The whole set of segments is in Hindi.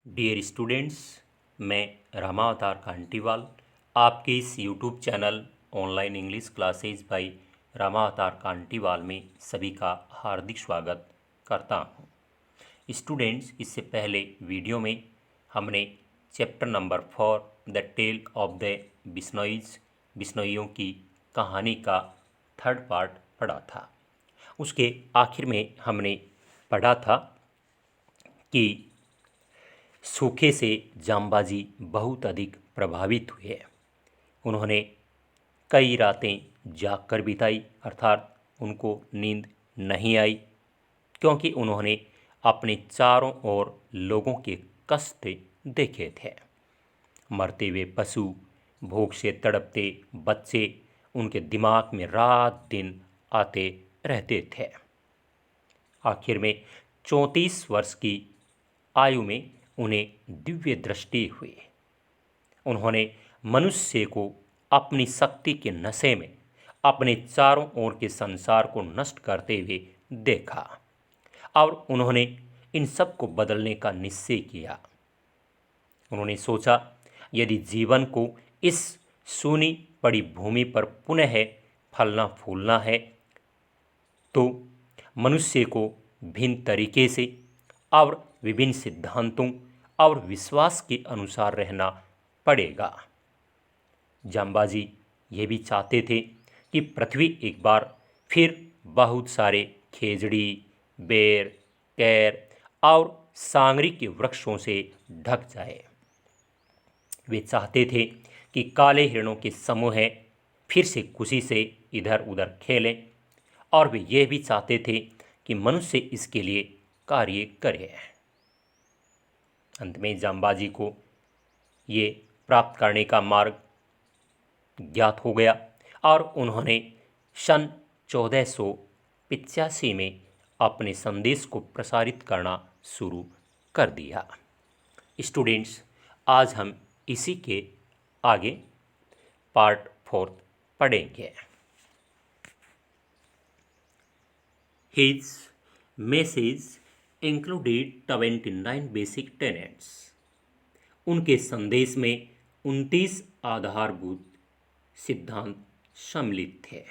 डियर स्टूडेंट्स, मैं रामावतार कांटीवाल आपके इस YouTube channel online English classes by Ramavtar Kantiwal में सभी का हार्दिक स्वागत करता हूं। स्टूडेंट्स, इससे पहले वीडियो में हमने chapter number 4 the tale of the बिश्नोइयों की कहानी का थर्ड पार्ट पढ़ा था। उसके आखिर में हमने पढ़ा था कि सूखे से जाम्बाजी बहुत अधिक प्रभावित हुए। उन्होंने कई रातें जागकर बिताई, अर्थात उनको नींद नहीं आई, क्योंकि उन्होंने अपने चारों ओर लोगों के कष्ट देखे थे। मरते हुए पशु, भूख से तड़पते बच्चे उनके दिमाग में रात दिन आते रहते थे। आखिर में 34 वर्ष की आयु में उन्हें दिव्य दृष्टि हुई। उन्होंने मनुष्य को अपनी शक्ति के नशे में अपने चारों ओर के संसार को नष्ट करते हुए देखा और उन्होंने इन सब को बदलने का निश्चय किया। उन्होंने सोचा, यदि जीवन को इस सूनी पड़ी भूमि पर पुनः फलना फूलना है तो मनुष्य को भिन्न तरीके से और विभिन्न सिद्धांतों और विश्वास के अनुसार रहना पड़ेगा। जाम्बाजी ये भी चाहते थे कि पृथ्वी एक बार फिर बहुत सारे खेजड़ी, बेर, कैर और सांगरी के वृक्षों से ढक जाए। वे चाहते थे कि काले हिरणों के समूह फिर से खुशी से इधर उधर खेलें, और वे ये भी चाहते थे कि मनुष्य इसके लिए कार्य करे। अंत में जाम्बाजी को ये प्राप्त करने का मार्ग ज्ञात हो गया और उन्होंने सन 1485 में अपने संदेश को प्रसारित करना शुरू कर दिया। स्टूडेंट्स, आज हम इसी के आगे पार्ट 4 पढ़ेंगे। His message included 29 basic tenets. उनके संदेश में 29 आधारभूत सिद्धांत सम्मिलित थे।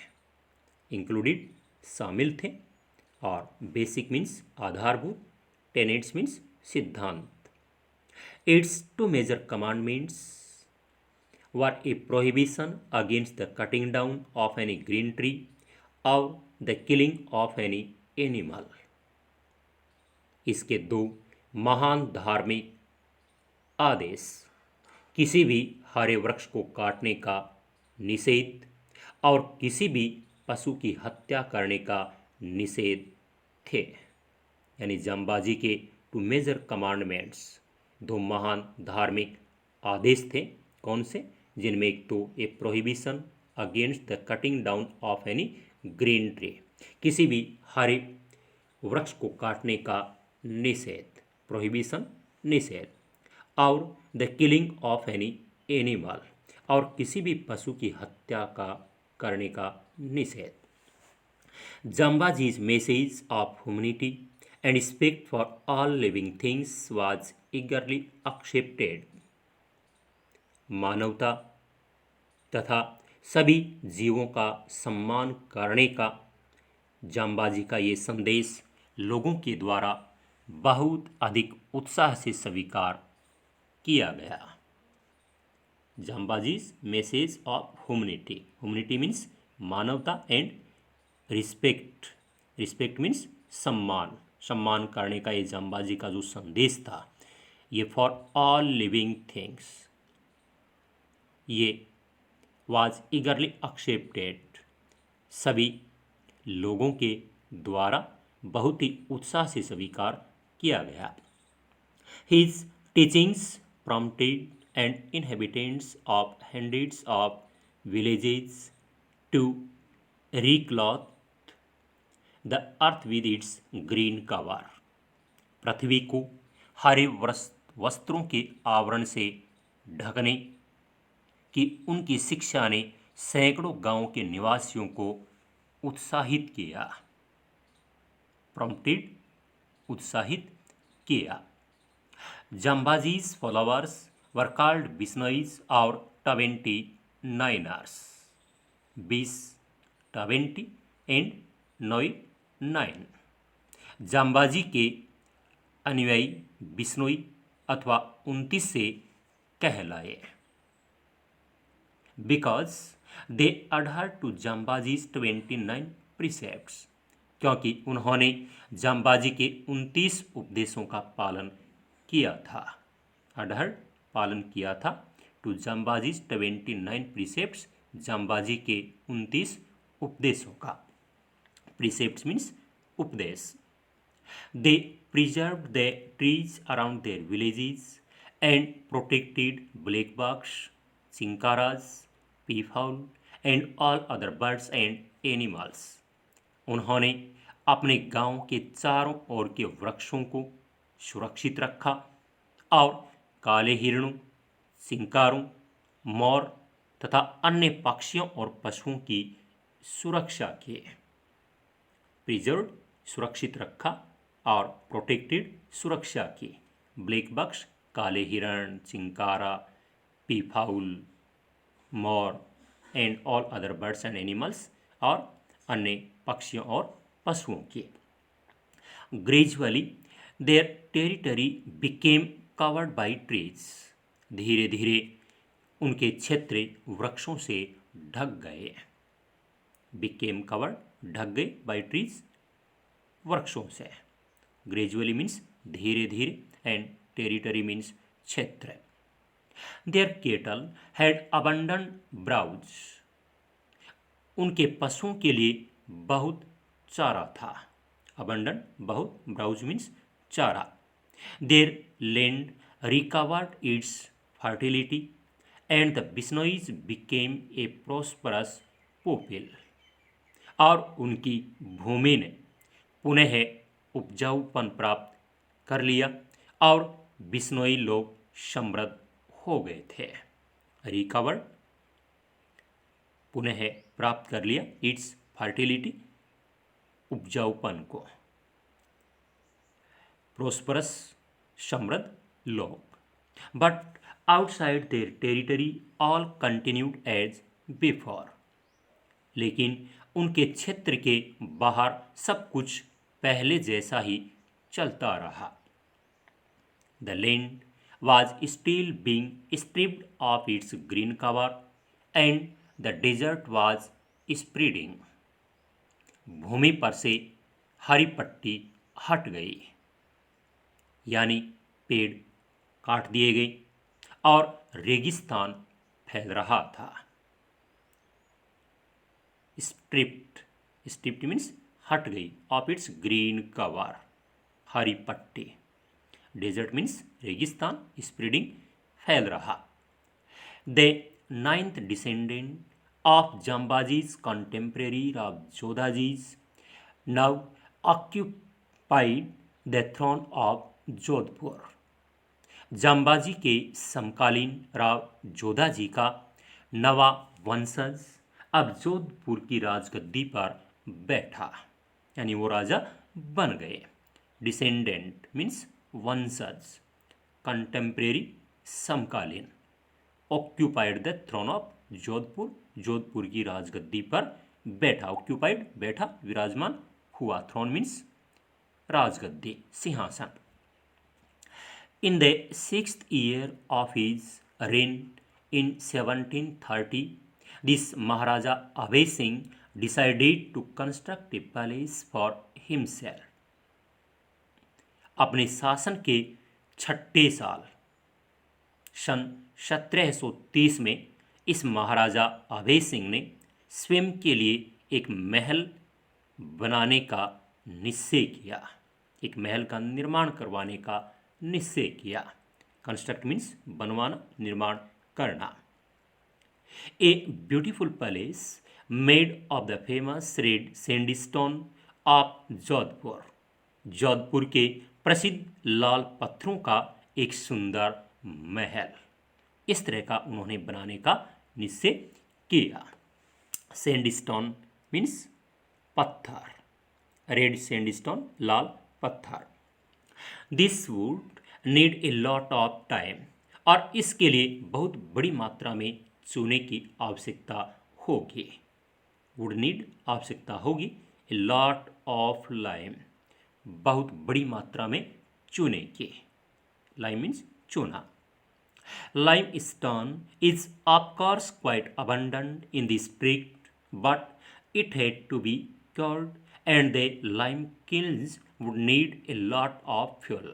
इंक्लूडेड शामिल थे और बेसिक मीन्स आधारभूत, टेनेट्स मीन्स सिद्धांत। Its two major commandments were a prohibition against the cutting down of any green tree or the killing of any animal. इसके दो महान धार्मिक आदेश किसी भी हरे वृक्ष को काटने का निषेध और किसी भी पशु की हत्या करने का निषेध थे। यानी जाम्बाजी के टू मेजर कमांडमेंट्स, दो महान धार्मिक आदेश थे। कौन से? जिनमें एक तो a prohibition against the cutting down of any green tree, किसी भी हरे वृक्ष को काटने का निषेध, प्रोहिबिशन निषेध, और the killing of any animal, और किसी भी पशु की हत्या का करने का निषेध। Jambaji's message of humanity and respect for all living things was ईगरली accepted. मानवता तथा सभी जीवों का सम्मान करने का जाम्बाजी का ये संदेश लोगों के द्वारा बहुत अधिक उत्साह से स्वीकार किया गया। Jambaji's message of humanity, humanity means मानवता, एंड रिस्पेक्ट, रिस्पेक्ट मीन्स सम्मान, सम्मान करने का ये जाम्बाजी का जो संदेश था, ये फॉर ऑल लिविंग थिंग्स, ये वाज ईगरली एक्सेप्टेड, सभी लोगों के द्वारा बहुत ही उत्साह से स्वीकार किया गया। His teachings prompted and inhabitants of hundreds of villages to recloth the earth with its green cover. पृथ्वी को हरे वस्त्रों के आवरण से ढकने की उनकी शिक्षा ने सैकड़ों गांवों के निवासियों को उत्साहित किया। प्रॉम्प्टेड, उत्साहित किया। Jambaji's followers were called Bisnois or 29ers. Bis 20 and नोई 9। जाम्बाजी के अनुयायी बिश्नोई अथवा 29 से कहलाए बिकॉज दे अडहर टू जाम्बाजीज 29 प्रिसेप्ट्स, क्योंकि उन्होंने जाम्बाजी के 29 उपदेशों का पालन किया था। अडहर पालन किया था टू जाम्बाजीज 29 प्रिसेप्ट्स, जाम्बाजी के 29 उपदेशों का। प्रिसेप्ट्स मीन्स उपदेश। दे preserved the trees around their villages and protected blackbucks, chinkaras, peafowl and all other birds and animals. उन्होंने अपने गांव के चारों ओर के वृक्षों को सुरक्षित रखा और काले हिरणों, चिंकारों, मोर तथा अन्य पक्षियों और पशुओं की सुरक्षा की। प्रिजर्व सुरक्षित रखा और प्रोटेक्टेड सुरक्षा की। ब्लैक बक्स काले हिरण, चिंकारा, पीफाउल, मोर and all other birds and animals और अन्य पक्षियों और पशुओं की। Gradually their territory became covered by trees, धीरे धीरे उनके क्षेत्र वृक्षों से ढक गए। बिकेम कवर्ड ढक गए, बाई ट्रीज वृक्षों से। ग्रेजुअली मीन्स धीरे धीरे एंड टेरिटरी मीन्स क्षेत्र। Their cattle had abundant browse, उनके पशुओं के लिए बहुत चारा था। अबंडेंट बहुत, ब्राउज मीन्स चारा। Their land recovered its fertility and the Bishnois became a prosperous people, और उनकी भूमि ने पुनः उपजाऊपन प्राप्त कर लिया और बिश्नोई लोग समृद्ध हो गए थे। रिकवर्ड पुनः प्राप्त कर लिया, इट्स फर्टिलिटी उपजाऊपन को, प्रोस्परस समृद्ध लोग। But outside their territory all continued as before, लेकिन उनके क्षेत्र के बाहर सब कुछ पहले जैसा ही चलता रहा। The land was still being stripped of its green cover and the desert was spreading. भूमि पर से हरी पट्टी हट गई, यानी पेड़ काट दिए गए और रेगिस्तान फैल रहा था। स्ट्रिप्ड, स्ट्रिप्ड मीन्स हट गई, ऑफ इट्स ग्रीन कवर हरी पट्टी। डेजर्ट मीन्स रेगिस्तान, स्प्रेडिंग फैल रहा। The 9th descendant of Jambaji's contemporary of Jodhaji's now occupied the throne of Jodhpur. Jambaji के समकालीन राव जोधाजी का नवा वंशज अब जोधपुर की राजगद्दी पर बैठा, यानी वो राजा बन गए। डिसेंडेंट मीन्स वंशज, कंटेम्प्रेरी समकालीन, occupied the throne of Jodhpur, Jodhpur की राजगद्दी पर बैठा। ऑक्यूपाइड बैठा, विराजमान हुआ। थ्रोन मीन्स राजगद्दी, सिंहासन। In the 6th year of his reign in 1730, this Maharaja Abhay Singh decided to construct a palace for himself. अपने शासन के 6ठे साल सन 1730 में इस महाराजा अभय सिंह ने स्वयं के लिए एक महल बनाने का निश्चय किया, एक महल का निर्माण करवाने का निश्चय किया। कंस्ट्रक्ट मीन्स बनवाना, निर्माण करना। A beautiful palace made of the famous red sandstone of Jodhpur, Jodhpur के प्रसिद्ध लाल पत्थरों का एक सुंदर महल, इस तरह का उन्होंने बनाने का निश्चय किया। सैंडस्टोन मीन्स पत्थर, रेड सैंडस्टोन लाल पत्थर। This would need a lot of time, और इसके लिए बहुत बड़ी मात्रा में चूने की आवश्यकता होगी। वुड नीड आवश्यकता होगी, ए लॉट ऑफ लाइम, बहुत बड़ी मात्रा में चूने की। लाइम मीन्स चूना। Limestone is of course quite abundant in the district, but it had to be cured, and the lime kilns would need a lot of fuel.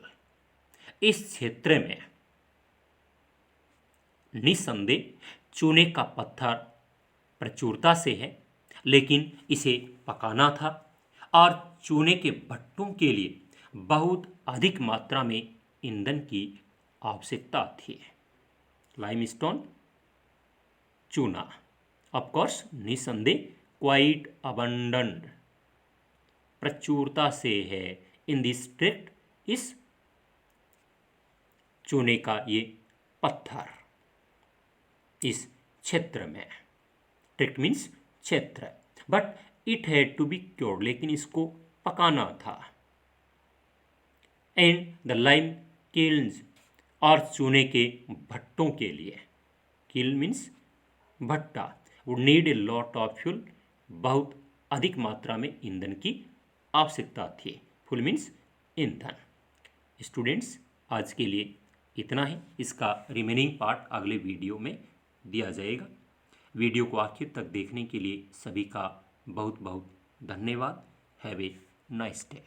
इस क्षेत्र में निस्संदेह चूने का पत्थर प्रचुरता से है, लेकिन इसे पकाना था और चूने के भट्टों के लिए बहुत अधिक मात्रा में ईंधन की आवश्यकता थी। लाइमस्टोन चूना, ऑफ कोर्स निस्संदेह, क्वाइट अबंडेंट प्रचुरता से है, इन डिस्ट्रिक्ट इस चूने का ये पत्थर इस क्षेत्र में, ट्रिक्ट मीन्स क्षेत्र, but it had to be cured, लेकिन इसको पकाना था। एंड द लाइम किल्न्स, और चूने के भट्टों के लिए, किल मीन्स भट्टा, would need a lot of fuel, बहुत अधिक मात्रा में ईंधन की आवश्यकता थी। फ्यूल मीन्स ईंधन। स्टूडेंट्स, आज के लिए इतना ही। इसका रिमेनिंग पार्ट अगले वीडियो में दिया जाएगा। वीडियो को आखिर तक देखने के लिए सभी का बहुत बहुत धन्यवाद। Have a nice day.